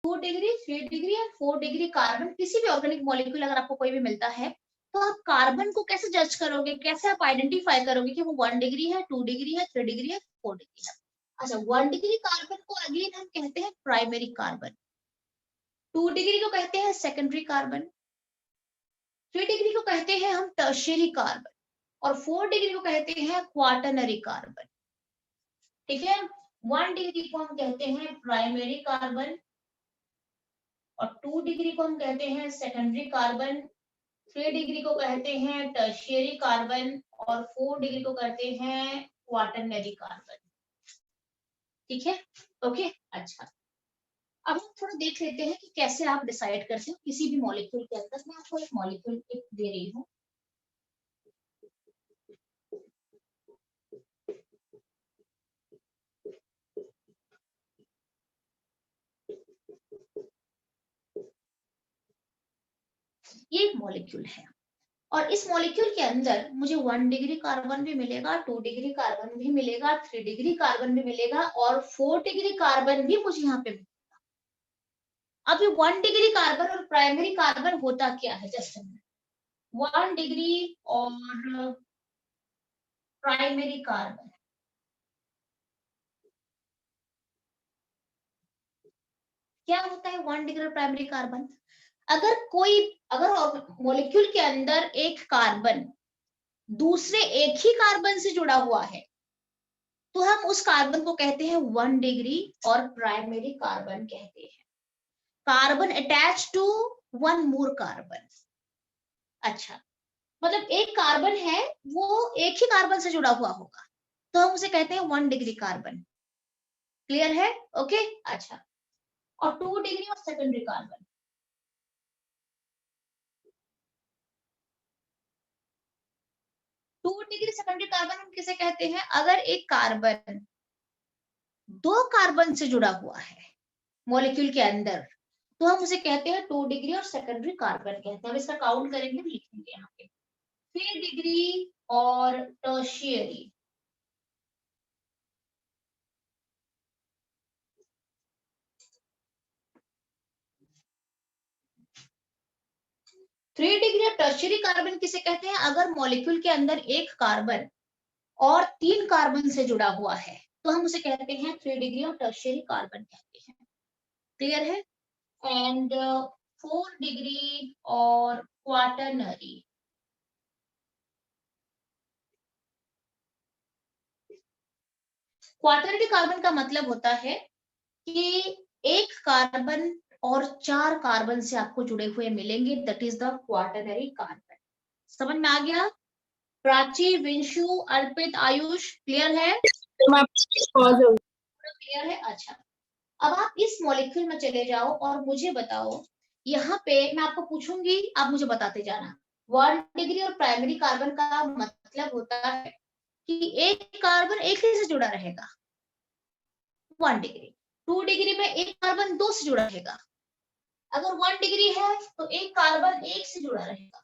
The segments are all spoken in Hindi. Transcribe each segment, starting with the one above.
2 डिग्री, 3 डिग्री या 4 डिग्री कार्बन, किसी भी ऑर्गेनिक मॉलिक्यूल अगर आपको कोई भी मिलता है, तो आप कार्बन को कैसे जज करोगे, कैसे आप आइडेंटिफाई करोगे कि वो 1 डिग्री है, 2 डिग्री है, 3 डिग्री है, 4 डिग्री है? अच्छा, 1 डिग्री कार्बन को अगेन हम कहते हैं प्राइमरी कार्बन, 2 डिग्री को कहते हैं सेकेंडरी कार्बन, 3 डिग्री को कहते हैं हम टर्शियरी कार्बन, और 4 डिग्री को कहते हैं क्वाटरनरी कार्बन। ठीक है, 1 डिग्री को हम कहते हैं प्राइमरी कार्बन, और 2 डिग्री को हम कहते हैं सेकेंडरी कार्बन, 3 डिग्री को कहते हैं टर्शियरी कार्बन, और 4 डिग्री को कहते हैं क्वाटरनरी कार्बन। ठीक है, ओके। अच्छा, अब हम थोड़ा देख लेते हैं कि कैसे आप डिसाइड करते हो किसी भी मॉलिक्यूल के अंदर। मैं आपको एक मॉलिक्यूल दे रही हूँ, ये एक मॉलिक्यूल है, और इस मॉलिक्यूल के अंदर मुझे 1 डिग्री कार्बन भी मिलेगा, 2 डिग्री कार्बन भी मिलेगा, 3 डिग्री कार्बन भी मिलेगा, और 4 डिग्री कार्बन भी मुझे यहाँ पे मिलेगा। अब ये 1 डिग्री कार्बन और प्राइमरी कार्बन होता क्या है, जैसे 1 डिग्री और प्राइमरी कार्बन, क्या होता है 1 डिग्री और प्राइमरी कार्बन? अगर मॉलिक्यूल के अंदर एक कार्बन दूसरे एक ही कार्बन से जुड़ा हुआ है, तो हम उस कार्बन को कहते हैं 1 डिग्री और प्राइमरी कार्बन कहते हैं। Carbon attach to 1 more carbon. अच्छा, मतलब एक कार्बन है, वो एक ही कार्बन से जुड़ा हुआ होगा, तो हम उसे कहते हैं 1 डिग्री कार्बन। क्लियर है? ओके। अच्छा, और 2 डिग्री और secondary carbon, 2 degree secondary carbon हम किसे कहते हैं? अगर एक कार्बन 2 कार्बन से जुड़ा हुआ है मॉलिक्यूल के अंदर, तो हम उसे कहते हैं 2 डिग्री और सेकेंडरी कार्बन कहते हैं। अब इसका काउंट करेंगे, लिखेंगे यहाँ पे 3 डिग्री और टर्शियरी, थ्री डिग्री और टर्शियरी कार्बन किसे कहते हैं? अगर मॉलिक्यूल के अंदर एक कार्बन और 3 कार्बन से जुड़ा हुआ है, तो हम उसे कहते हैं 3 डिग्री और टर्शियरी कार्बन कहते हैं। क्लियर है? एंड 4 डिग्री और क्वाटरनरी, क्वाटरनरी कार्बन का मतलब होता है कि एक कार्बन और 4 कार्बन से आपको जुड़े हुए मिलेंगे, that is the quaternary carbon. समझ में आ गया? प्राची, विंशु, अर्पित, आयुष, क्लियर है? क्लियर है? अच्छा, अब आप इस मॉलिक्यूल में चले जाओ और मुझे बताओ, यहाँ पे मैं आपको पूछूंगी, आप मुझे बताते जाना। 1 डिग्री और प्राइमरी कार्बन का मतलब होता है कि एक कार्बन एक ही से जुड़ा रहेगा, 1 डिग्री। 2 डिग्री में एक कार्बन 2 से जुड़ा रहेगा। अगर 1 डिग्री है तो एक कार्बन एक से जुड़ा रहेगा।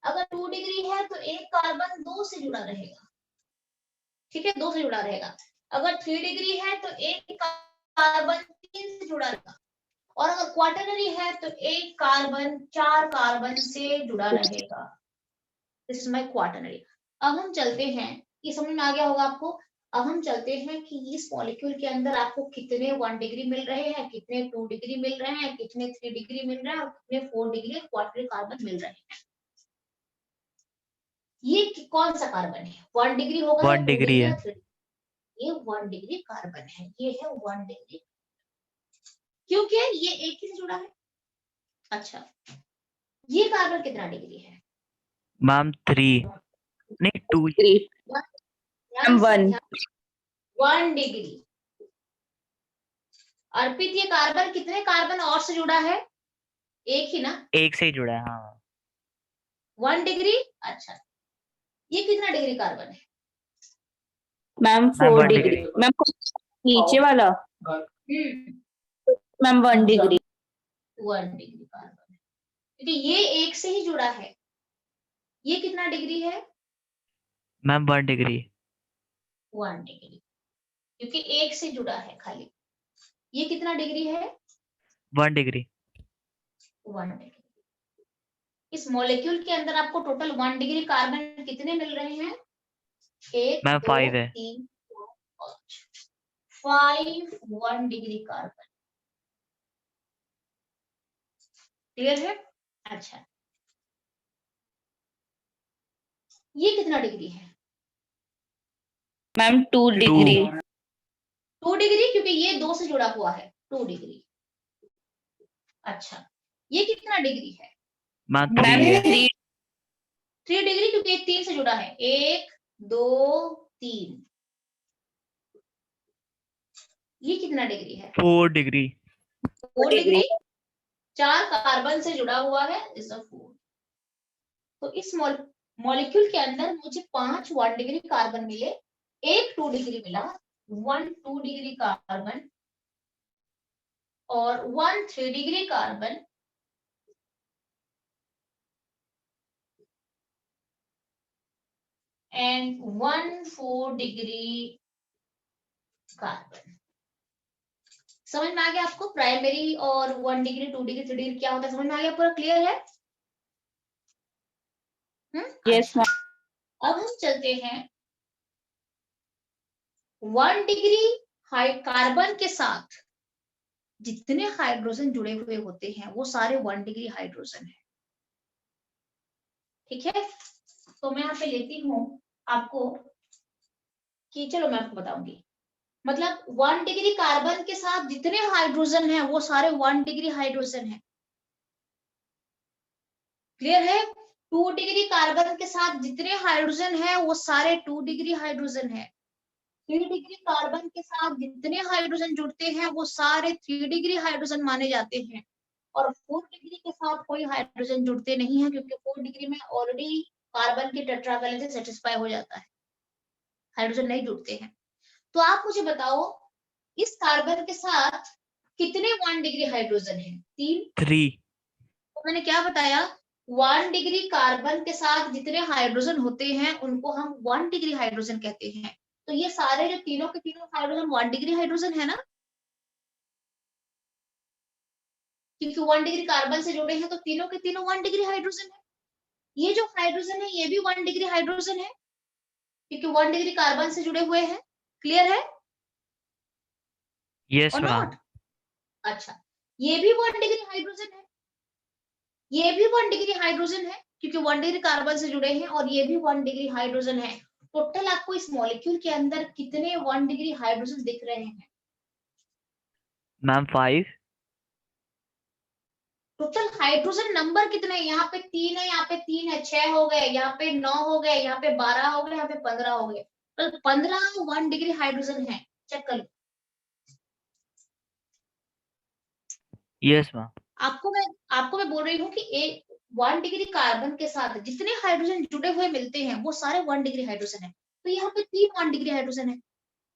अगर 2 डिग्री है तो एक कार्बन 2 से जुड़ा रहेगा। ठीक है, 2 से जुड़ा रहेगा। अगर 3 डिग्री है तो एक कार्बन 3 से जुड़ा रहेगा, और अगर क्वाटरनरी है तो एक कार्बन 4 कार्बन से जुड़ा रहेगा। This is my quaternary. अब हम चलते हैं, ये समझ में आ गया होगा आपको। अब हम चलते हैं कि इस मॉलिक्यूल के अंदर आपको कितने 1 डिग्री मिल रहे हैं, कितने 2 डिग्री मिल रहे हैं, कितने 3 डिग्री मिल रहे हैं, और कितने 4 डिग्री क्वाटरनरी कार्बन मिल रहे हैं। ये कौन सा कार्बन है? 1 डिग्री होगा, 1 डिग्री है। 3 डिग्री? ये 1 डिग्री कार्बन है, ये है 1 डिग्री, क्योंकि ये एक ही से जुड़ा है। अच्छा, ये कार्बन कितना डिग्री है? मैम 3 नहीं 2। 1 डिग्री। अर्पित, ये कार्बन कितने कार्बन और से जुड़ा है? एक ही ना? एक से ही जुड़ा है। हाँ 1 डिग्री। अच्छा, ये कितना डिग्री कार्बन है? Ma'am 4 degree. मैम नीचे वाला मैम 1 डिग्री। 1 डिग्री कार्बन है, क्योंकि ये एक से ही जुड़ा है। ये कितना डिग्री है? Ma'am 1 degree. 1 डिग्री, क्योंकि एक से जुड़ा है खाली। ये कितना डिग्री है? 1 डिग्री। 1 डिग्री। इस मॉलिक्यूल के अंदर आपको टोटल 1 डिग्री कार्बन कितने मिल रहे हैं? 1 मैम 2 5 है। 3 5 1 डिग्री कार्बन। क्लियर है? अच्छा, ये कितना डिग्री है? Ma'am 2 degree. 2 डिग्री, क्योंकि ये 2 से जुड़ा हुआ है, 2 डिग्री। अच्छा, ये कितना डिग्री है? मैम मैम 3 है। 3। 3 डिग्री, क्योंकि ये 3 से जुड़ा है, 1 2 3। ये कितना डिग्री है? 4 डिग्री। 4 डिग्री। 4 कार्बन से जुड़ा हुआ है, इज अ 4। तो इस मॉलिक्यूल के अंदर मुझे 5 1 डिग्री कार्बन मिले, एक 2 डिग्री मिला, 1 2 डिग्री कार्बन और 1 3 degree carbon, and 1 4 degree carbon. समझ में आ गया आपको? प्राइमरी और 1 डिग्री 2 डिग्री 3 डिग्री क्या होता है, समझ में आ गया? पूरा क्लियर है? Yes ma'am. अब हम चलते हैं 1 डिग्री कार्बन के साथ जितने हाइड्रोजन जुड़े हुए होते हैं वो सारे 1 डिग्री हाइड्रोजन है। ठीक है, तो मैं यहाँ पे लेती हूँ आपको कि, चलो मैं आपको बताऊंगी, मतलब 1 डिग्री कार्बन के साथ जितने हाइड्रोजन हैं वो सारे 1 डिग्री हाइड्रोजन है। क्लियर है? 2 डिग्री कार्बन के साथ जितने हाइड्रोजन है वो सारे 2 डिग्री हाइड्रोजन है। 3 डिग्री कार्बन के साथ जितने हाइड्रोजन जुड़ते हैं वो सारे 3 डिग्री हाइड्रोजन माने जाते हैं। और 4 डिग्री के साथ कोई हाइड्रोजन जुड़ते नहीं है, क्योंकि 4 डिग्री में ऑलरेडी कार्बन की टेट्रावैलेंसी सेटिस्फाई हो जाता है, हाइड्रोजन नहीं जुड़ते हैं। तो आप मुझे बताओ, इस कार्बन के साथ कितने 1 डिग्री हाइड्रोजन है? 3। 3। तो मैंने क्या बताया, 1 डिग्री कार्बन के साथ जितने हाइड्रोजन होते हैं उनको हम 1 डिग्री हाइड्रोजन कहते हैं। तो ये सारे जो तीनों के तीनों हाइड्रोजन 1 डिग्री हाइड्रोजन है ना, क्योंकि 1 डिग्री कार्बन से जुड़े हैं तो तीनों के तीनों 1 डिग्री हाइड्रोजन है। ये जो हाइड्रोजन है ये भी 1 डिग्री हाइड्रोजन है, क्योंकि 1 डिग्री कार्बन से जुड़े हुए हैं। क्लियर है यस और मैम। नॉट? अच्छा, ये भी 1 डिग्री हाइड्रोजन है, ये भी 1 डिग्री हाइड्रोजन है, क्योंकि 1 डिग्री कार्बन से जुड़े हैं, और ये भी 1 डिग्री हाइड्रोजन है। टोटल आपको इस मॉलिक्यूल के अंदर कितने 1 डिग्री हाइड्रोजन दिख रहे हैं? मैम 5। टोटल हाइड्रोजन नंबर कितने हैं? यहाँ पे 3 है, यहाँ पे 3 है, 6 हो गए, यहाँ पे 9 हो गए, यहाँ पे 12 हो गए, यहाँ पे 15 हो गए। तो 15 1 डिग्री हाइड्रोजन है। चेक कर लो। Yes ma'am. आपको मैं बोल रही हूँ कि 1 डिग्री कार्बन के साथ जितने हाइड्रोजन जुड़े हुए मिलते हैं वो सारे 1 डिग्री हाइड्रोजन है। तो यहाँ पे 3 1 डिग्री हाइड्रोजन है,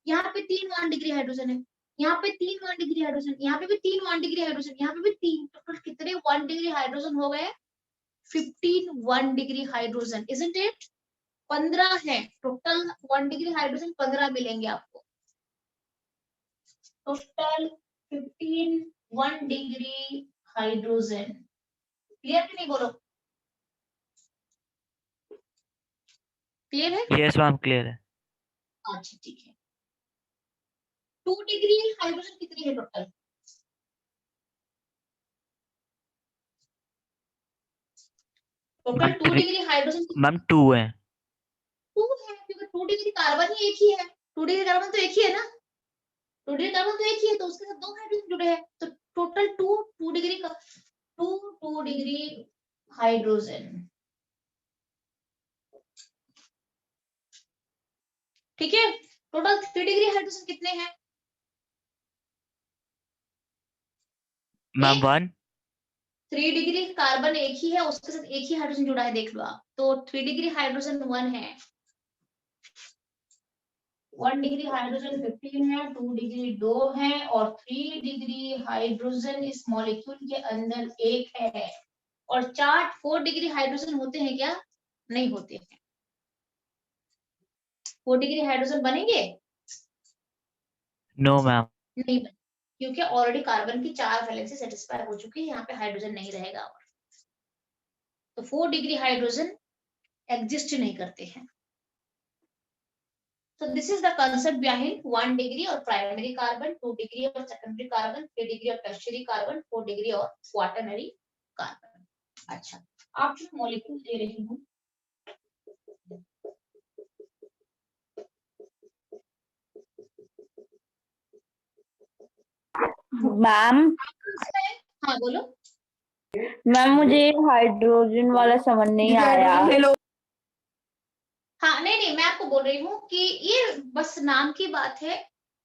यहाँ पे 3 1 डिग्री हाइड्रोजन है, यहाँ पे 3 1 डिग्री हाइड्रोजन, यहाँ पे भी 3 1 डिग्री हाइड्रोजन, यहाँ पे भी 3। टोटल कितने 1 डिग्री हाइड्रोजन हो गए? 15 1 डिग्री हाइड्रोजन, इजंट इट? 15 है टोटल। 1 डिग्री हाइड्रोजन 15 मिलेंगे आपको। Total 15 1 degree hydrogen. क्लियर कि नहीं, बोलो? क्लियर है? यस मैम क्लियर है। अच्छा ठीक है। 2 डिग्री हाइड्रोजन कितनी है total? Total 2 degree hydrogen ma'am 2 है। 2 है, क्योंकि 2 डिग्री कार्बन ही एक ही है। 2 डिग्री कार्बन तो एक ही है ना, 2 डिग्री कार्बन तो एक ही है, तो उसके साथ 2 हाइड्रोजन जुड़े हैं, तो टोटल 2 डिग्री का 2 डिग्री हाइड्रोजन। ठीक है, टोटल 3 डिग्री हाइड्रोजन कितने हैं? मैम 1। 3 डिग्री कार्बन एक ही है, उसके साथ एक ही हाइड्रोजन जुड़ा है, देख लो आप। तो 3 डिग्री हाइड्रोजन 1 है, 1 डिग्री हाइड्रोजन 15 है, 2 डिग्री 2 है, और 3 डिग्री हाइड्रोजन इस मॉलिक्यूल के अंदर एक है। और 4 डिग्री हाइड्रोजन होते हैं क्या? नहीं होते हैं। 4 डिग्री हाइड्रोजन बनेंगे? No ma'am. नहीं बने। क्योंकि ऑलरेडी कार्बन की 4 वैलेंसी सेटिस्फाई हो चुकी है, यहाँ पे हाइड्रोजन नहीं रहेगा और तो 4 डिग्री हाइड्रोजन एग्जिस्ट नहीं करते हैं। So this is the concept behind 1 degree और primary carbon, 2 degree और secondary carbon, 3 degree और tertiary carbon, 4 degree और quaternary carbon। अच्छा, आप जो मॉलिक्यूल दे रही हूँ मैम हाँ बोलो। मैम मुझे हाइड्रोजन वाला समझ नहीं आया। हाँ नहीं मैं आपको बोल रही हूँ कि ये बस नाम की बात है।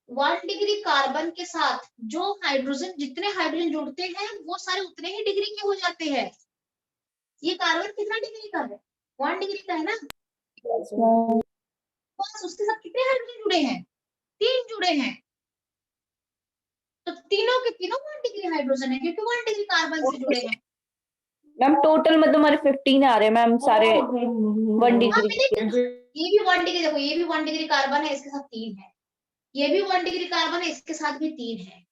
1 डिग्री कार्बन के साथ जो हाइड्रोजन, जितने हाइड्रोजन जुड़ते हैं वो सारे उतने ही डिग्री के हो जाते हैं। ये कार्बन कितना डिग्री का है? 1 डिग्री का है ना। बस उसके साथ कितने हाइड्रोजन जुड़े हैं? 3 जुड़े हैं। तो तीनों के तीनों 1 डिग्री हाइड्रोजन है क्योंकि 1 डिग्री कार्बन से जुड़े हैं। मैम टोटल मतलब हमारे 15 आ रहे हैं मैम, सारे 1 डिग्री। ये भी 1 डिग्री, देखो ये भी 1 डिग्री कार्बन है, इसके साथ 3 है। ये भी 1 डिग्री कार्बन है, इसके साथ भी 3 है।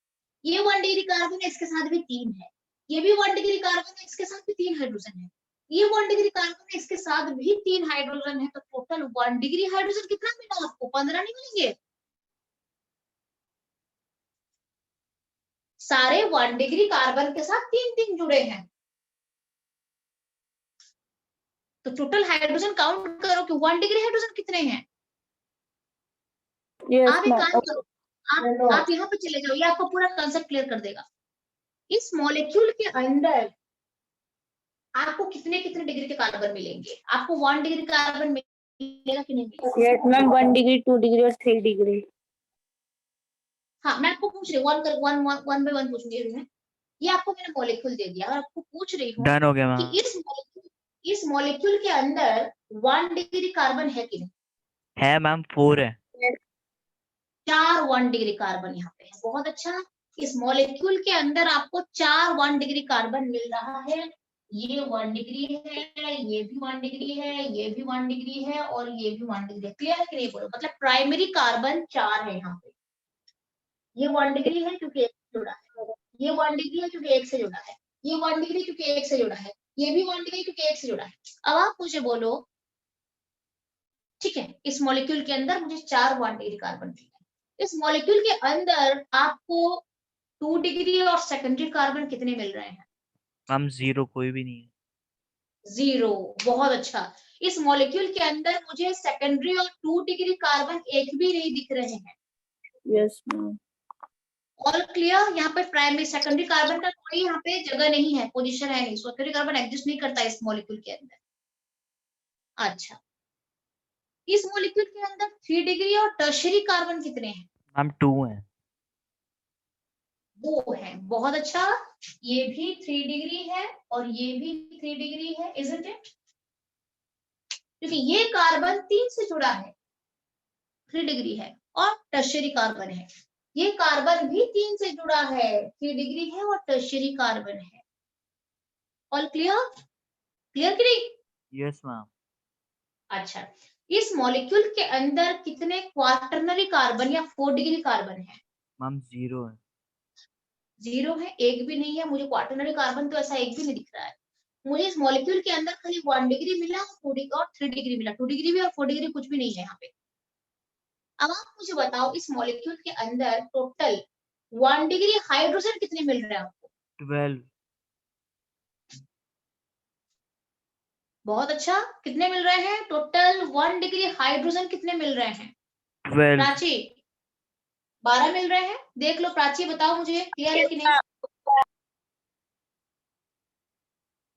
ये 1 डिग्री कार्बन है, इसके साथ भी 3 है। ये भी 1 डिग्री कार्बन है, इसके साथ भी 3 हाइड्रोजन है। ये 1 डिग्री कार्बन है, इसके साथ भी 3 हाइड्रोजन है। तो टोटल 1 डिग्री हाइड्रोजन कितना मिला आपको? 15 नहीं मिलेंगे? सारे 1 डिग्री कार्बन के साथ 3 जुड़े हैं। तो टोटल हाइड्रोजन काउंट करो कि 1 डिग्री हाइड्रोजन कितने हैं। आप एक काम करो, आप यहाँ पे चले जाओ, ये आपको पूरा कंसेप्ट क्लियर कर देगा। इस मॉलिक्यूल के अंदर आपको कितने कितने डिग्री के कार्बन मिलेंगे? आपको 1 डिग्री कार्बन मिलेगा कि नहीं मिलेगा? यस मैम, 1 डिग्री, 2 डिग्री और 3 डिग्री। हाँ मैं आपको पूछ रही हूँ, वन बाय वन पूछूंगी मैं। ये आपको मैंने मॉलिक्यूल दे दिया और आपको पूछ रही हूँ डन हो गया कि मैम। इस मॉलिक्यूल के अंदर 1 डिग्री कार्बन है कि नहीं? है मैम, 4 है। 4 1 डिग्री कार्बन यहाँ पे है। बहुत अच्छा। इस मॉलिक्यूल के अंदर आपको 4 1 डिग्री कार्बन मिल रहा है। ये 1 डिग्री है, ये भी 1 डिग्री है, ये भी 1 डिग्री है और ये भी 1 डिग्री है। क्लियर है कि नहीं बोलो? मतलब प्राइमरी कार्बन 4 है यहाँ पे। ये 1 डिग्री है क्योंकि एक से जुड़ा है, ये 1 डिग्री है क्योंकि एक से जुड़ा है, ये 1 डिग्री क्योंकि एक से जुड़ा है, ये भी 1 डिग्री क्योंकि एक से जुड़ा है। अब आप मुझे बोलो, ठीक है, इस मॉलिक्यूल के अंदर मुझे 4 1 डिग्री कार्बन मिल रहे। इस मॉलिक्यूल के अंदर आपको 2 डिग्री और सेकेंडरी कार्बन कितने मिल रहे हैं? मैम 0, कोई भी नहीं है। 0। बहुत अच्छा। इस मॉलिक्यूल के अंदर मुझे सेकेंडरी और 2 डिग्री कार्बन एक भी नहीं दिख रहे हैं। Yes ma'am. All clear? यहाँ पे प्राइमरी सेकेंडरी कार्बन का कोई यहाँ पे जगह नहीं है, पोजीशन है नहीं। सेकेंडरी कार्बन एग्जिस्ट नहीं करता इस मॉलिक्यूल के अंदर। अच्छा, इस मॉलिक्यूल के अंदर 3 डिग्री और टर्शियरी कार्बन कितने हैं? मैम 2 है। 2 है। बहुत अच्छा। ये भी 3 डिग्री है और ये भी 3 डिग्री है, इजंट इट? क्योंकि ये कार्बन 3 से जुड़ा है, 3 डिग्री है और टर्शियरी कार्बन है। ये कार्बन भी 3 से जुड़ा है, 3 डिग्री है और टर्शियरी कार्बन है। All clear? क्लियर कि नहीं? Yes ma'am. अच्छा, इस मॉलिक्यूल के अंदर कितने क्वाटरनरी कार्बन या 4 डिग्री कार्बन है? मैम 0 है। 0 है, एक भी नहीं है। मुझे क्वाटरनरी कार्बन तो ऐसा एक भी नहीं दिख रहा है। मुझे इस मॉलिक्यूल के अंदर खाली 1 डिग्री मिला, 2 डिग्री और 3 डिग्री मिला। 2 डिग्री भी और 4 डिग्री कुछ भी नहीं है यहाँ पे। अब आप मुझे बताओ, इस मॉलिक्यूल के अंदर टोटल 1 डिग्री हाइड्रोजन कितने मिल रहे हैं आपको? 12। बहुत अच्छा। कितने मिल रहे हैं? टोटल 1 डिग्री हाइड्रोजन कितने मिल रहे हैं? 12। प्राची 12 मिल रहे हैं। देख लो प्राची, बताओ मुझे क्लियर है कि नहीं?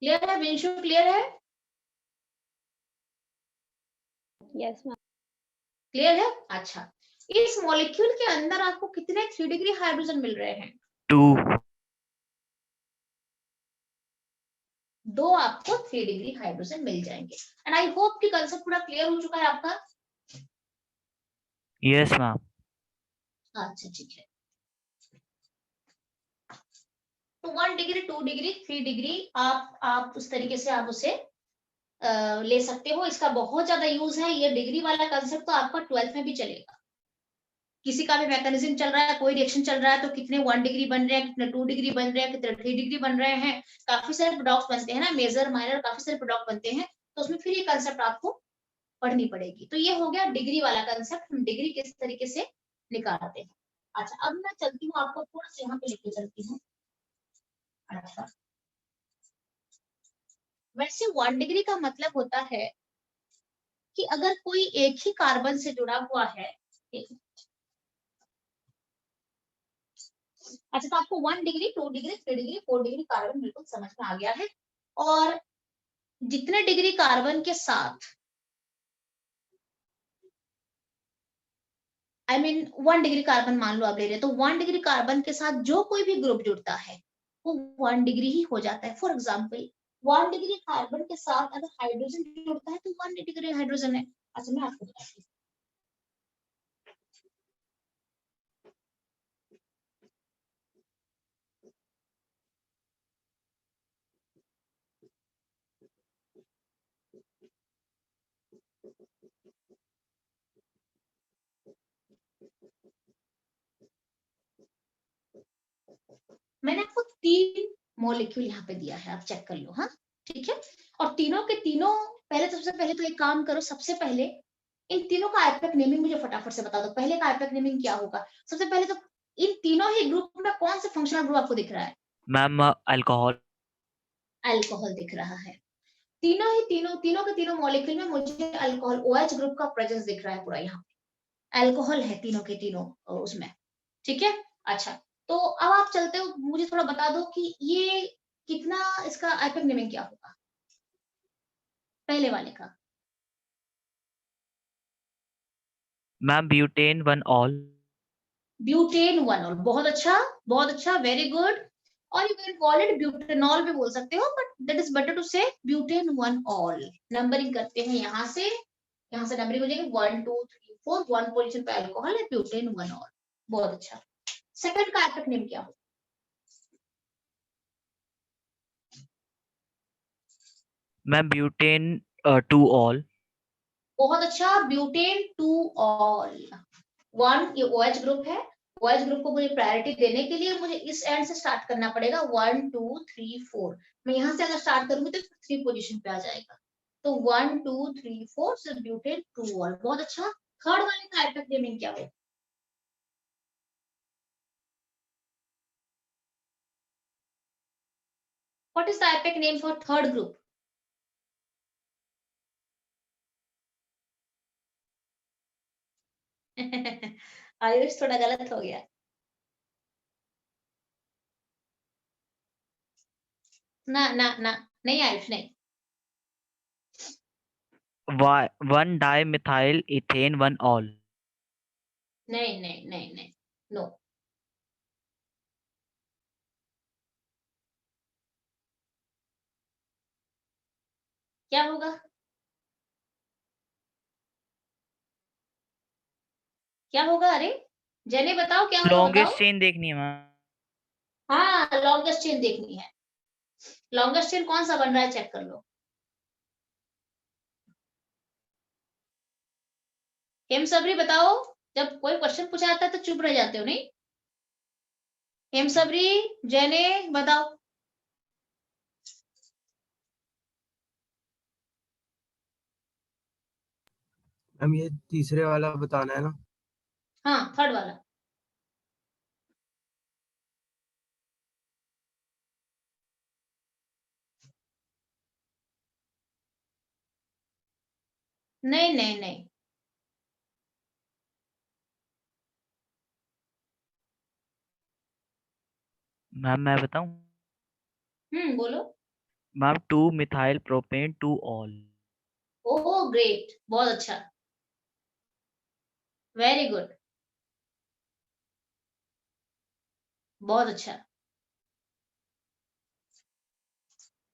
क्लियर है? विंशु क्लियर है? Yes ma'am. क्लियर है? अच्छा, इस मॉलिक्यूल के अंदर आपको कितने 3 डिग्री हाइड्रोजन मिल रहे हैं? 2। 2 आपको 3 डिग्री हाइड्रोजन मिल जाएंगे। एंड आई होप कि कंसेप्ट पूरा क्लियर हो चुका है आपका। Yes ma'am. अच्छा ठीक है। तो 1 डिग्री, 2 डिग्री, 3 डिग्री आप उस तरीके से आप उसे ले सकते हो। इसका बहुत ज्यादा यूज है। ये डिग्री वाला कंसेप्ट तो आपका 12th में भी चलेगा। किसी का भी मैकेनिज्म चल रहा है, कोई रिएक्शन चल रहा है, तो कितने 1 डिग्री बन रहे हैं, कितने 2 डिग्री बन रहे हैं, कितने 3 डिग्री बन रहे हैं, काफी सारे प्रोडक्ट्स बनते हैं ना, मेजर माइनर काफी सारे प्रोडक्ट बनते हैं, तो उसमें फिर ये कंसेप्ट आपको पढ़नी पड़ेगी। तो ये हो गया डिग्री वाला कंसेप्ट, हम डिग्री किस तरीके से निकालते हैं। अच्छा, अब मैं चलती हूँ, आपको थोड़ा सा यहाँ पे लेके चलती हूँ। अच्छा, वैसे 1 डिग्री का मतलब होता है कि अगर कोई एक ही कार्बन से जुड़ा हुआ है, अच्छा, तो आपको 1 degree, 2 degree, 3 degree, 4 degree carbon बिल्कुल समझ में आ गया है। और जितने डिग्री कार्बन के साथ, आई मीन 1 डिग्री कार्बन मान लो आप ले रहे, तो 1 डिग्री कार्बन के साथ जो कोई भी ग्रुप जुड़ता है वो 1 डिग्री ही हो जाता है। फॉर एग्जाम्पल 1 डिग्री कार्बन के साथ अगर हाइड्रोजन जुड़ता है तो 1 डिग्री हाइड्रोजन है। अच्छा, मैं आपको बताती हूँ। मैंने आपको 3 मॉलिक्यूल यहाँ पे दिया है, आप चेक कर लो। हाँ, ठीक है। और तीनों के तीनों, पहले तो सबसे पहले तो एक काम करो, सबसे पहले इन तीनों का आइपैक नेमिंग मुझे फटाफट से बता दो। पहले का आइपैक नेमिंग क्या होगा? सबसे पहले तो इन तीनों ही ग्रुप में कौन सा फंक्शनल ग्रुप आपको दिख रहा है? Ma'am alcohol. अल्कोहल दिख रहा है। तीनों के तीनों मॉलिक्यूल में मुझे अल्कोहल OH ग्रुप का प्रेजेंस दिख रहा है पूरा। यहाँ पे अल्कोहल है तीनों के तीनों उसमें, ठीक है। अच्छा, तो अब आप चलते हो, मुझे थोड़ा बता दो कि ये कितना, इसका आइपैक नेमिंग क्या होगा पहले वाले का? Ma'am butane 1 ol. Butane 1 ol, बहुत अच्छा, बहुत अच्छा, वेरी गुड। और you can call it butanol भी बोल सकते हो, but that is better to say butane 1 ol. Numbering करते हैं यहाँ से नंबरिंग हो जाएगी 1 2 3 4, 1 पोजीशन पे अल्कोहल है, ब्यूटेन 1 ऑल। बहुत अच्छा। सेकंड का आइपैक नेम क्या हो? Ma'am butane 2 all. बहुत अच्छा, ब्यूटेन 2 ऑल। 1 ये OH ग्रुप है, OH ग्रुप को मुझे प्रायोरिटी देने के लिए मुझे इस एंड से स्टार्ट करना पड़ेगा। 1 2 3 4, मैं यहाँ से अगर स्टार्ट करूंगी तो 3 पोजीशन पे आ जाएगा। तो 1 2 3 4 से ब्यूटेन 2 ऑल। बहुत अच्छा। थर्ड वाले का आइपैक नेमिंग क्या हो? What is the IUPAC name for third group? Ayush, थोड़ा गलत हो गया। ना ना ना, नहीं आयुष, नहीं। 1 डाई मिथाइल इथेन 1 ऑल। नहीं नहीं नहीं नहीं, नो। क्या होगा? क्या होगा? अरे जने बताओ क्या होगा, बताओ। लॉन्गेस्ट चेन देखनी है मैम। हाँ, लॉन्गेस्ट चेन देखनी है। लॉन्गेस्ट चेन कौन सा बन रहा है, चेक कर लो। हेम सबरी बताओ, जब कोई क्वेश्चन पूछा जाता है तो चुप रह जाते हो, नहीं? हेम सबरी, जैने बताओ। हम ये तीसरे वाला बताना है ना? हाँ, थर्ड वाला। नहीं नहीं नहीं, मैम मैं बताऊं? बोलो। Ma'am 2 methyl propane 2 all. Oh great, बहुत अच्छा, वेरी गुड, बहुत अच्छा।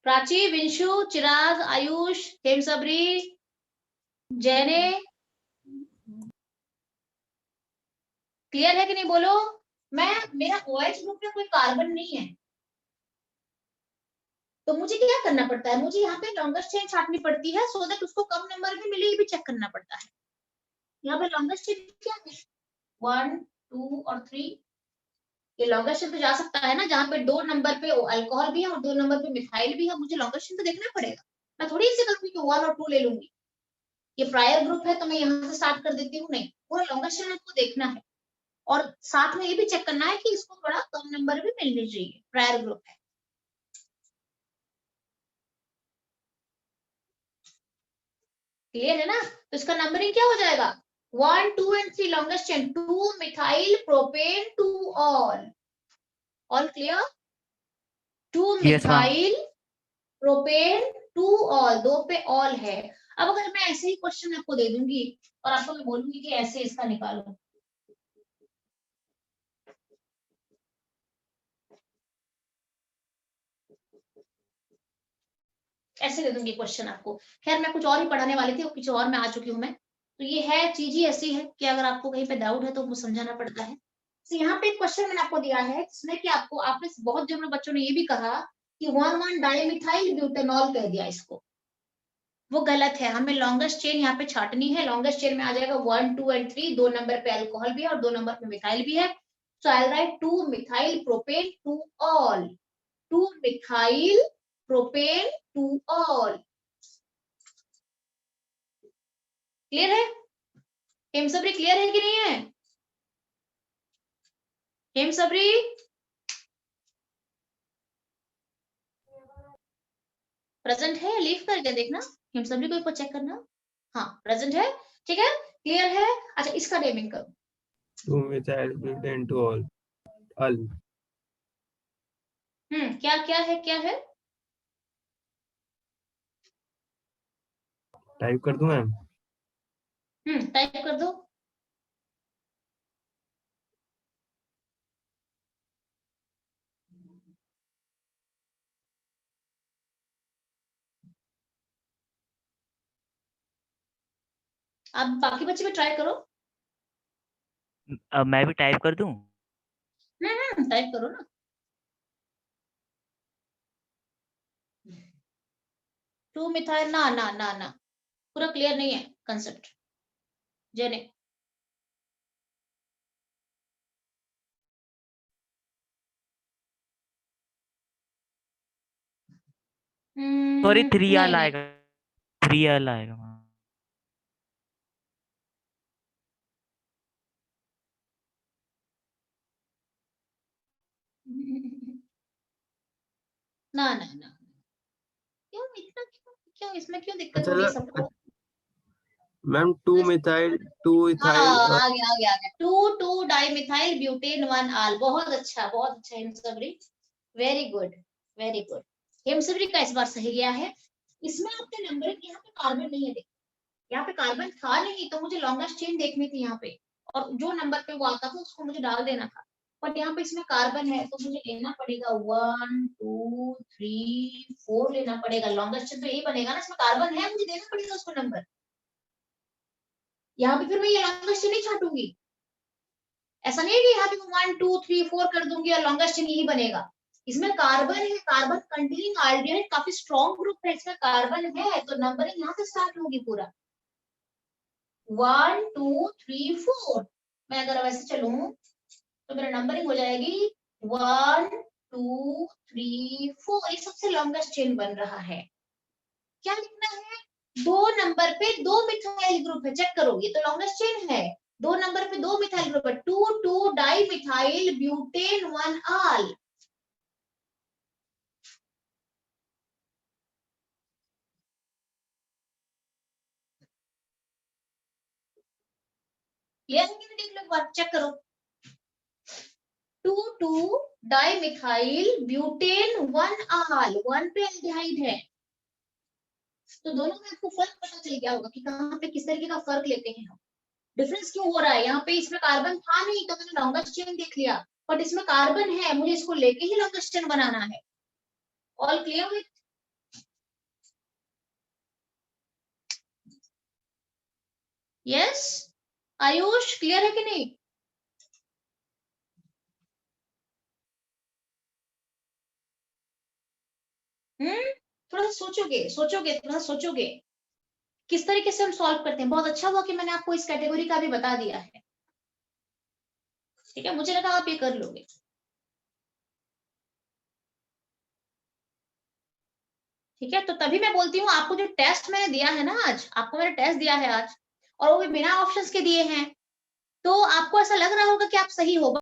प्राची, विंशु, चिराग, आयुष, हेम सबरी, जैने, क्लियर है कि नहीं, बोलो। मेरा OH ग्रुप में कोई कार्बन नहीं है, तो मुझे क्या करना पड़ता है? मुझे यहाँ पे लॉन्गेस्ट चेन छाटनी पड़ती है, सो दैट उसको कम नंबर में मिले, ये भी चेक करना पड़ता है। यहाँ पे लॉन्गेस्ट चेन क्या है? 1 2 और 3, ये लॉन्गेस्ट चेन तो जा सकता है ना, जहाँ पे 2 नंबर पे अल्कोहल भी है और 2 नंबर पे मिथाइल भी है, मुझे लॉन्गेस्ट चेन तो देखना पड़ेगा। मैं थोड़ी ऐसे करूंगी कि 1 और 2 ले लूंगी, ये प्रायर ग्रुप है तो मैं यहाँ से स्टार्ट कर देती हूँ, नहीं, पूरा लॉन्गेस्ट चेन आपको देखना है और साथ में ये भी चेक करना है कि इसको थोड़ा कम नंबर भी मिलनी चाहिए, प्रायर ग्रुप है। क्लियर है ना? तो इसका नंबरिंग क्या हो जाएगा, 1 2 and 3 longest chain, 2 methyl propane 2 ol clear, 2 yes ma'am. Methyl propane 2 ol, 2 पे ऑल है। अब अगर मैं ऐसे ही क्वेश्चन आपको दे दूंगी और आपको मैं बोलूंगी कि ऐसे इसका निकालो, ऐसे दे दूंगी क्वेश्चन आपको, खैर मैं कुछ और ही पढ़ाने वाली थी और कुछ और में आ चुकी हूँ मैं, तो ये है चीज ही ऐसी है कि अगर आपको कहीं पे डाउट है तो वो समझाना पड़ता है। तो यहाँ पे एक क्वेश्चन मैंने आपको दिया है जिसमें कि आपको, आपने बहुत जब बच्चों ने ये भी कहा कि 1 डाइमिथाइल ब्यूटेनॉल कह दिया इसको, वो गलत है, हमें लॉन्गेस्ट चेन यहाँ पे छाटनी है। लॉन्गेस्ट चेन में आ जाएगा 1 2 एंड 3, 2 नंबर पे अल्कोहल भी है और 2 नंबर पे मिथाइल भी है। So I write 2 methyl propane 2 ol, 2 methyl propane 2 ol. Clear है? हेम सबरी क्लियर है कि नहीं है? हेम सबरी प्रेजेंट है, लीव करके देखना, हेम सबरी को एक बार चेक करना, हाँ प्रेजेंट है, ठीक है, क्लियर है। अच्छा इसका नेमिंग करो, 2 methyl butane 2 all अल। क्या क्या है, क्या है? टाइप कर दूं मैम? टाइप कर दो। आप बाकी बच्चे भी ट्राई करो। मैं भी टाइप कर दूं? टाइप करो ना। 2 मिथाइल, ना ना ना ना, पूरा क्लियर नहीं है कंसेप्ट, जेने सॉरी, नहीं नहीं, 3 आल आएगा मैम। ना ना ना, क्यों इतना, क्यों इसमें क्यों दिक्कत अच्छा हो रही है सबको? मैम 2 methyl 2 हाँ ethyl आ गया आ गया आ गया, 2 2 डाइमिथाइल ब्यूटेन 1 आल, बहुत अच्छा हेमसबरी, वेरी गुड वेरी गुड। हेमसबरी का इस बार सही गया है। इसमें आपके नंबर, यहाँ पे कार्बन नहीं है, देखो यहाँ पे कार्बन था नहीं तो मुझे लॉन्गेस्ट चेन देखनी थी यहाँ पे, और जो नंबर पे वो आता था उसको मुझे डाल देना था, बट यहाँ पे इसमें कार्बन है तो मुझे लेना पड़ेगा 1 2 3 4 लेना पड़ेगा, लॉन्गेस्ट चेन तो यही बनेगा ना, इसमें कार्बन है, मुझे देना पड़ेगा उसको नंबर। यहाँ पे फिर मैं ये लॉन्गेस्ट चेन नहीं छाटूंगी, ऐसा नहीं है कि यहाँ पे 1 2 3 4 कर दूंगी और लॉन्गेस्ट चेन यही बनेगा। इसमें कार्बन है, कार्बन कंटेनिंग आल्डिहाइड काफी स्ट्रॉन्ग ग्रुप है, इसमें कार्बन है तो नंबरिंग यहाँ से स्टार्ट होगी पूरा 1 2 3 4। मैं अगर वैसे चलूं तो मेरा नंबरिंग हो जाएगी 1 2 3 4, ये सबसे लॉन्गेस्ट चेन बन रहा है। क्या लिखना है, 2 नंबर पे 2 मिथाइल ग्रुप है, चेक करो ये तो लॉन्गेस्ट चेन है, 2 नंबर पे 2 मिथाइल ग्रुप है, 2 2 डाई मिथाइल ब्यूटेन 1 आल। क्लियर है कि नहीं, देख लो एक बार चेक करो, 2 2 डाई मिथाइल ब्यूटेन 1 आल, 1 पे एल्डिहाइड है, तो दोनों में आपको फर्क पता चल गया होगा कि कहाँ पे किस तरीके का फर्क लेते हैं हम, डिफरेंस क्यों हो रहा है। यहाँ पे इसमें कार्बन था नहीं तो मैंने लॉन्गेस्ट चेन देख लिया, बट इसमें कार्बन है, मुझे इसको लेके ही लॉन्गेस्ट चेन बनाना है। All clear with? Yes Ayush, clear है कि नहीं? थोड़ा सा सोचोगे सोचोगे, थोड़ा सोचोगे किस तरीके से हम सॉल्व करते हैं। बहुत अच्छा हुआ कि मैंने आपको इस कैटेगरी का भी बता दिया है। ठीक है, मुझे लगा आप ये कर लोगे। ठीक है, तो तभी मैं बोलती हूँ आपको जो टेस्ट मैंने दिया है ना आज, आपको मैंने टेस्ट दिया है आज, और वो भी बिना ऑप्शंस के दिए हैं, तो आपको ऐसा लग रहा होगा कि आप सही हो